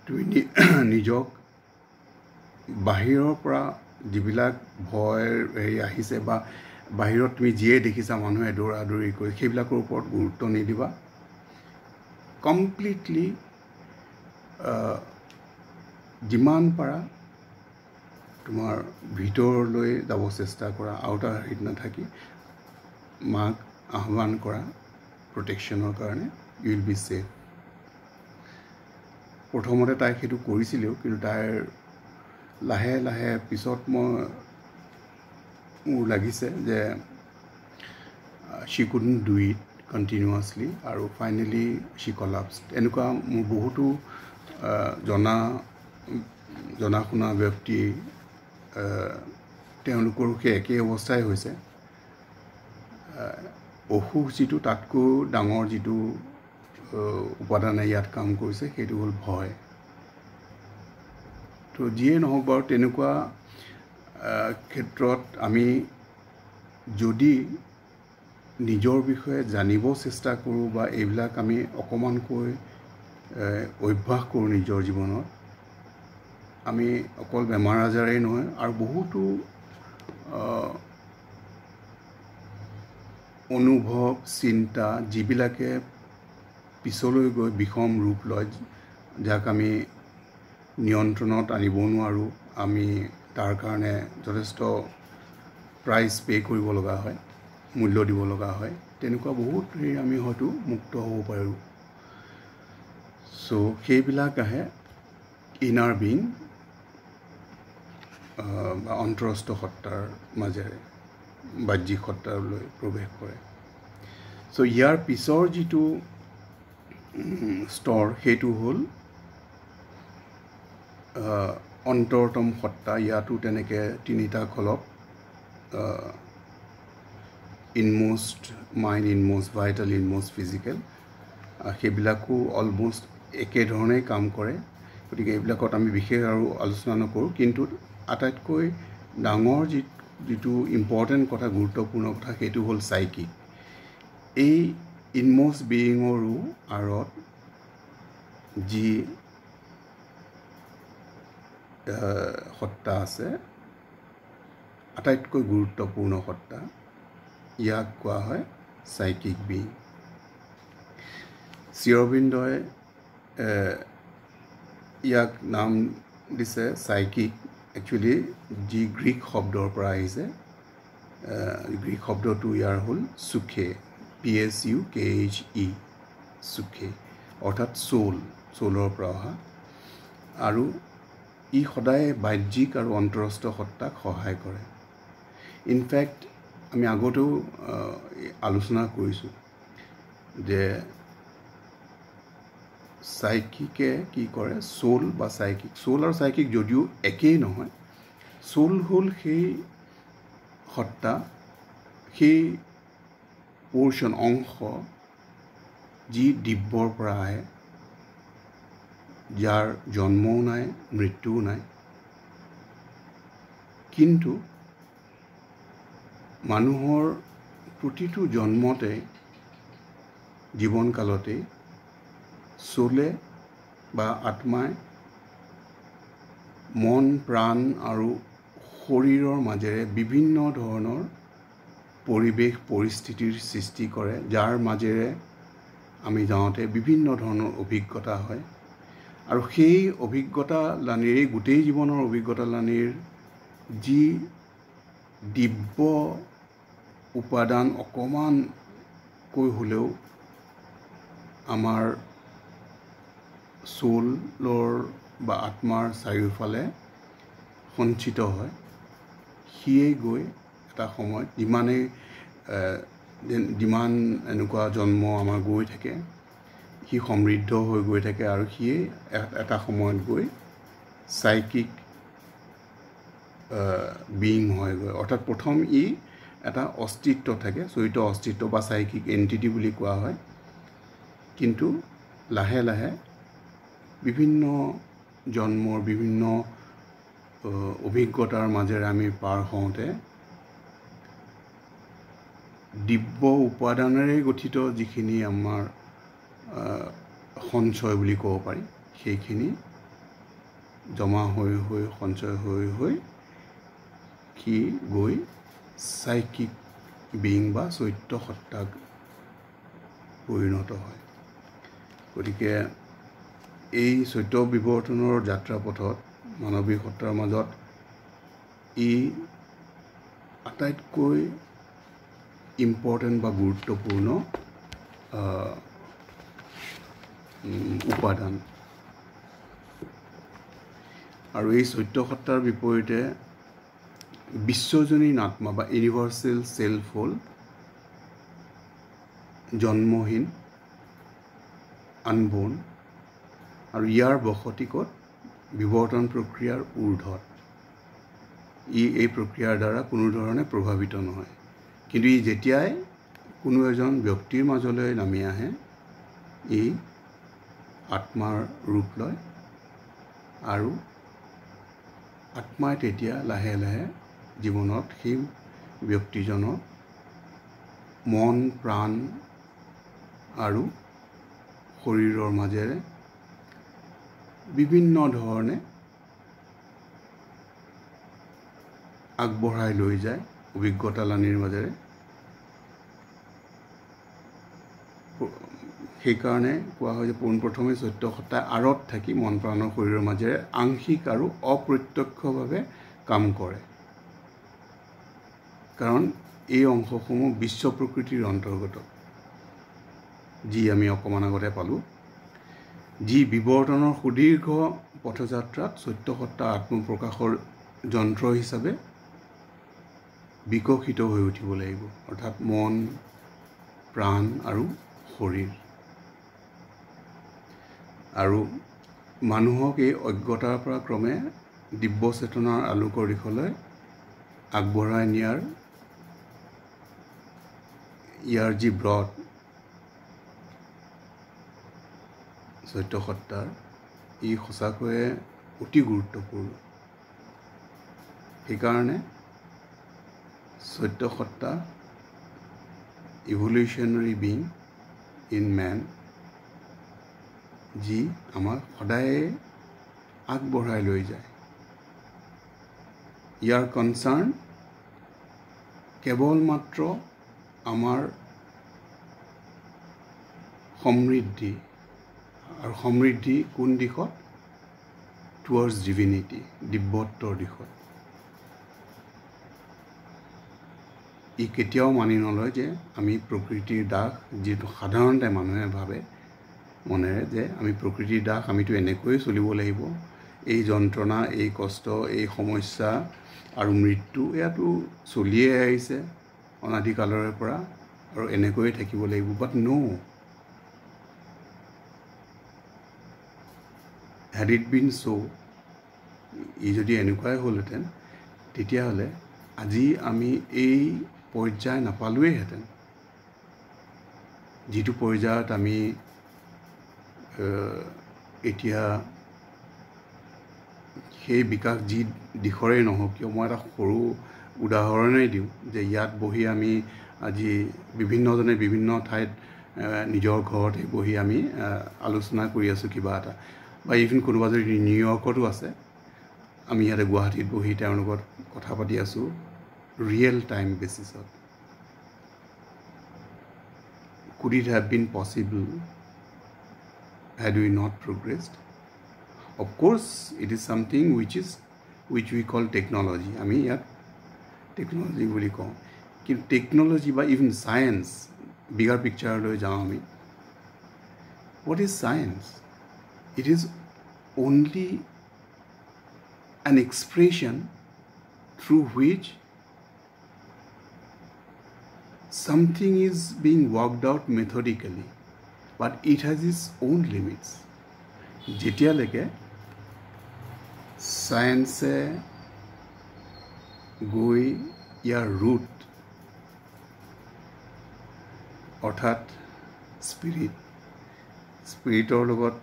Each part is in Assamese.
তুমি নিজক বাহিৰৰ পৰা যিবিলাক ভয়ৰ হেৰি আহিছে বা বাহিৰত তুমি যিয়ে দেখিছা মানুহে দৌৰাদৌৰি কৰি সেইবিলাকৰ ওপৰত গুৰুত্ব নিদিবা কমপ্লিটলি যিমান পাৰা তোমাৰ ভিতৰলৈ যাব চেষ্টা কৰা আউটাৰ হেৰিত নাথাকি মাক আহ্বান কৰা প্ৰটেকশ্যনৰ কাৰণে ইউ উইল বি ছেফ প্ৰথমতে তাই সেইটো কৰিছিলেও কিন্তু তাইৰ লাহে লাহে পিছত মোৰ লাগিছে যে she couldn't do it continuously আৰু ফাইনেলি she collapsed এনেকুৱা মোৰ বহুতো জনা শুনা ব্যক্তি তেওঁলোকৰো সেই একেই অৱস্থাই হৈছে অসুখ যিটো তাতকৈ ডাঙৰ যিটো উপাদানে ইয়াত কাম কৰিছে সেইটো হ'ল ভয় তো যিয়ে নহওক বাৰু তেনেকুৱা ক্ষেত্ৰত আমি যদি নিজৰ বিষয়ে জানিব চেষ্টা কৰোঁ বা এইবিলাক আমি অকণমানকৈ অভ্যাস কৰোঁ নিজৰ জীৱনত আমি অকল বেমাৰ আজাৰেই নহয় আৰু বহুতো অনুভৱ চিন্তা যিবিলাকে পিছলৈ গৈ বিষম ৰূপ লয় যাক আমি নিয়ন্ত্ৰণত আনিব নোৱাৰোঁ আমি তাৰ কাৰণে যথেষ্ট প্ৰাইচ পে' কৰিব লগা হয় মূল্য দিব লগা হয় তেনেকুৱা বহুত হেৰি আমি হয়তো মুক্ত হ'ব পাৰোঁ চ' সেইবিলাক আহে ইনাৰ বিং বা অন্তৰস্থ সত্তাৰ মাজেৰে বাহ্যিক সত্তালৈ প্ৰৱেশ কৰে চ' ইয়াৰ পিছৰ যিটো স্তৰ সেইটো হ'ল অন্তৰতম সত্তা ইয়াতো তেনেকৈ তিনিটা খলপ ইনমষ্ট মাইণ্ড ইনমষ্ট ভাইটেল ইনমষ্ট ফিজিকেল সেইবিলাকো অলমষ্ট একেধৰণেই কাম কৰে গতিকে এইবিলাকত আমি বিশেষ আৰু আলোচনা নকৰোঁ কিন্তু আটাইতকৈ ডাঙৰ যিটো ইম্পৰ্টেণ্ট কথা গুৰুত্বপূৰ্ণ কথা সেইটো হ'ল চাইকিক এই ইনমষ্ট বিয়িঙৰো আঁৰত যি সত্তা আছে আটাইতকৈ গুৰুত্বপূৰ্ণ সত্তা ইয়াক কোৱা হয় চাইকিক বিয়িং শ্ৰী অৰবিন্দই ইয়াক নাম দিছে চাইকিক একচুৱেলি যি গ্ৰীক শব্দৰ পৰা আহিছে গ্ৰীক শব্দটো ইয়াৰ হ'ল সুখে PSUKHE সুখে অৰ্থাৎ চৌলৰ পৰা অহা আৰু ই সদায় বাহ্যিক আৰু অন্তৰস্থ সত্তাক সহায় কৰে ইনফেক্ট আমি আগতেও আলোচনা কৰিছোঁ যে চাইকিকে কি কৰে চৌল বা চাইকিক চৌল আৰু চাইকিক যদিও একেই নহয় চৌল হ'ল সেই সত্তা সেই পৰ্চন অংশ যি দিব্যৰ পৰা আহে যাৰ জন্মও নাই মৃত্যুও নাই কিন্তু মানুহৰ প্ৰতিটো জন্মতে জীৱনকালতে চৌলে বা আত্মাই মন প্ৰাণ আৰু শৰীৰৰ মাজেৰে বিভিন্ন ধৰণৰ পৰিৱেশ পৰিস্থিতিৰ সৃষ্টি কৰে যাৰ মাজেৰে আমি যাওঁতে বিভিন্ন ধৰণৰ অভিজ্ঞতা হয় আৰু সেই অভিজ্ঞতালানিৰ গোটেই জীৱনৰ অভিজ্ঞতালানিৰ যি দিব্য উপাদান অকণমানকৈ হ'লেও আমাৰ চৌলৰ বা আত্মাৰ চাৰিওফালে সঞ্চিত হয় সিয়েই গৈ এটা সময়ত যিমান এনেকুৱা জন্ম আমাৰ গৈ থাকে সি সমৃদ্ধ হৈ গৈ থাকে আৰু সিয়েই এটা সময়ত গৈ চাইকিক বিয়িং হয়গৈ অৰ্থাৎ প্ৰথম ই এটা অস্তিত্ব থাকে চৰিত অস্তিত্ব বা চাইকিক এণ্টিটি বুলি কোৱা হয় কিন্তু লাহে লাহে বিভিন্ন জন্মৰ বিভিন্ন অভিজ্ঞতাৰ মাজেৰে আমি পাৰ হওঁতে দিব্য উপাদানেৰে গঠিত যিখিনি আমাৰ সঞ্চয় বুলি ক'ব পাৰি সেইখিনি জমা হৈ হৈ সঞ্চয় হৈ হৈ সি গৈ সাইকিক বিং বা চৈত্য সত্তাক পৰিণত হয় গতিকে এই চৈত্য বিৱৰ্তনৰ যাত্ৰাপথত মানৱিক সত্তাৰ মাজত ই আটাইতকৈ ইম্পৰ্টেণ্ট বা গুৰুত্বপূৰ্ণ উপাদান আৰু এই চৈত্য সত্তাৰ বিপৰীতে বিশ্বজনীন আত্মা বা ইউনিভাৰ্চেল সেলফ হ'ল জন্মহীন আনবৰ্ন আৰু ইয়াৰ বসতিকত বিৱৰ্তন প্ৰক্ৰিয়াৰ ঊৰ্ধত ই এই প্ৰক্ৰিয়াৰ দ্বাৰা কোনো ধৰণে প্ৰভাৱিত নহয় কিন্তু ই যেতিয়াই কোনো এজন ব্যক্তিৰ মাজলৈ নামি আহে ই আত্মাৰ ৰূপ লয় আৰু আত্মাই তেতিয়া লাহে লাহে জীৱনত সেই ব্যক্তিজনৰ মন প্ৰাণ আৰু শৰীৰৰ মাজেৰে বিভিন্ন ধৰণে আগবঢ়াই লৈ যায় অভিজ্ঞতা লানিৰ মাজেৰে সেইকাৰণে কোৱা হয় যে পোনপ্ৰথমে চৈত্য সত্তাই আঁৰত থাকি মন প্ৰাণৰ শৰীৰৰ মাজেৰে আংশিক আৰু অপ্ৰত্যক্ষভাৱে কাম কৰে কাৰণ এই অংশসমূহ বিশ্ব প্ৰকৃতিৰ অন্তৰ্গত যি আমি অকমান আগতে পালোঁ যি বিৱৰ্তনৰ সুদীৰ্ঘ পথযাত্ৰাত চৈত্য সত্তা আত্মপ্ৰকাশৰ যন্ত্ৰ হিচাপে বিকশিত হৈ উঠিব লাগিব অৰ্থাৎ মন প্ৰাণ আৰু শৰীৰ আৰু মানুহক এই অজ্ঞতাৰ পৰা ক্ৰমে দিব্য চেতনাৰ আলোকৰ দিশলৈ আগবঢ়াই নিয়াৰ ইয়াৰ যি ব্ৰত চৈত্য সত্তাৰ ই সঁচাকৈয়ে অতি গুৰুত্বপূৰ্ণ সেইকাৰণে চৈত্য সত্তা ইভলিউশ্যনাৰী বিং ইন মেন যি আমাক সদায়ে আগবঢ়াই লৈ যায় ইয়াৰ কনচাৰ্ণ কেৱল মাত্ৰ আমাৰ সমৃদ্ধি আৰু সমৃদ্ধি কোন দিশত টুৱাৰ্ডছ ডিভিনিটি দিব্যত্বৰ দিশত ই কেতিয়াও মানি নলয় যে আমি প্ৰকৃতিৰ দাস যিটো সাধাৰণতে মানুহে ভাবে মনেৰে যে আমি প্ৰকৃতিৰ দাস আমিতো এনেকৈয়ে চলিব লাগিব এই যন্ত্ৰণা এই কষ্ট এই সমস্যা আৰু মৃত্যু ইয়াতো চলিয়ে আহিছে অনাদিকালৰে পৰা আৰু এনেকৈয়ে থাকিব লাগিব বাট নো had it been so ই যদি এনেকুৱাই হ'লহেঁতেন তেতিয়াহ'লে আজি আমি এই পৰ্যায় নাপালোৱেইহেঁতেন যিটো পৰ্যায়ত আমি এতিয়া সেই বিকাশ যি দিশৰে নহওক কিয় মই এটা সৰু উদাহৰণেই দিওঁ যে ইয়াত বহি আমি আজি বিভিন্নজনে বিভিন্ন ঠাইত নিজৰ ঘৰতে বহি আমি আলোচনা কৰি আছোঁ কিবা এটা বা ইভিন কোনোবা যদি নিউয়ৰ্কতো আছে আমি ইয়াতে গুৱাহাটীত বহি তেওঁৰ লগত কথা পাতি আছোঁ ৰিয়েল টাইম বেচিছত could it have been possible had we not progressed of course it is something which we call technology আমি ইয়াত টেকনলজি বুলি কওঁ কিন্তু টেকনলজি বা ইভেন সায়েন্স বিগাৰ পিকচাৰলৈ যাওঁ আমি what is science it is only an expression through which something is being worked out methodically but it has its own limits যেতিয়ালৈকে সায়েন্সে গৈ ইয়াৰ ৰুট অৰ্থাৎ স্পিৰিটৰ লগত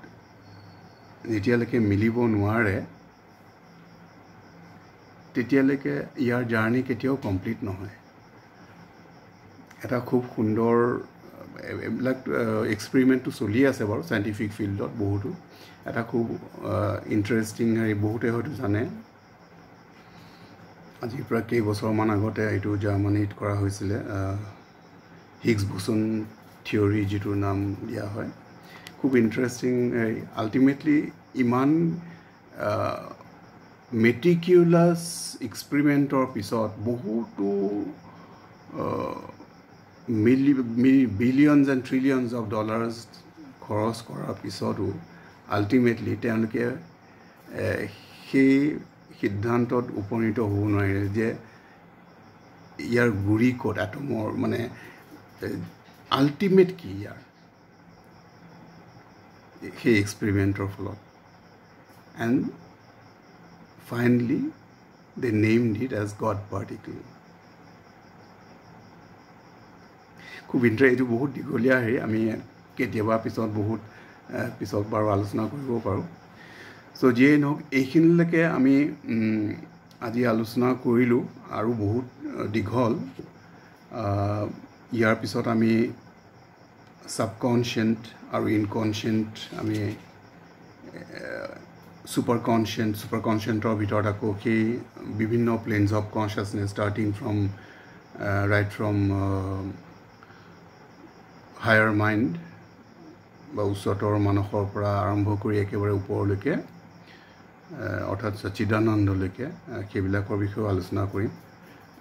যেতিয়ালৈকে মিলিব নোৱাৰে তেতিয়ালৈকে ইয়াৰ জাৰ্নি কেতিয়াও কমপ্লিট নহয় এটা খুব সুন্দৰ এইবিলাক এক্সপেৰিমেণ্টটো চলি আছে বাৰু চাইণ্টিফিক ফিল্ডত বহুতো এটা খুব ইণ্টাৰেষ্টিং হেৰি বহুতে হয়তো জানে আজিৰ পৰা কেইবছৰমান আগতে এইটো জাৰ্মানীত কৰা হৈছিলে হিগছ বোসন থিয়ৰী যিটোৰ নাম দিয়া হয় খুব ইণ্টাৰেষ্টিং আল্টিমেটলি ইমান মেটিকিউলাছ এক্সপেৰিমেণ্টৰ পিছত বহুতো বিলিয়নছ এণ্ড ট্ৰিলিয়নছ অফ ডলাৰ্ছ খৰচ কৰাৰ পিছতো আল্টিমেটলি তেওঁলোকে সেই সিদ্ধান্তত উপনীত হ'ব নোৱাৰে যে ইয়াৰ গুৰি ক'ত এটমৰ মানে আল্টিমেট কি ইয়াৰ সেই এক্সপেৰিমেণ্টৰ ফলত and finally they named it as god particle খুব এইটো বহুত দীঘলীয়া হেৰি আমি কেতিয়াবা পিছত বহুত পিছত বাৰু আলোচনা কৰিব পাৰোঁ চ' যিয়েই নহওক এইখিনিলৈকে আমি আজি আলোচনা কৰিলোঁ আৰু বহুত দীঘল ইয়াৰ পিছত আমি ছাবকনচিয়েণ্ট আৰু ইনকনচিয়েণ্ট আমি ছুপাৰ কনচিয়েণ্টৰ ভিতৰত আকৌ সেই বিভিন্ন planes of consciousness starting from right from higher mind বা উচ্চতৰ মানসৰ পৰা আৰম্ভ কৰি একেবাৰে ওপৰলৈকে অৰ্থাৎ সচ্চিদানন্দলৈকে সেইবিলাকৰ বিষয়েও আলোচনা কৰিম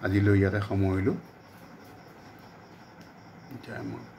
আজিলৈ ইয়াতে সামৰিলোঁ জয় মা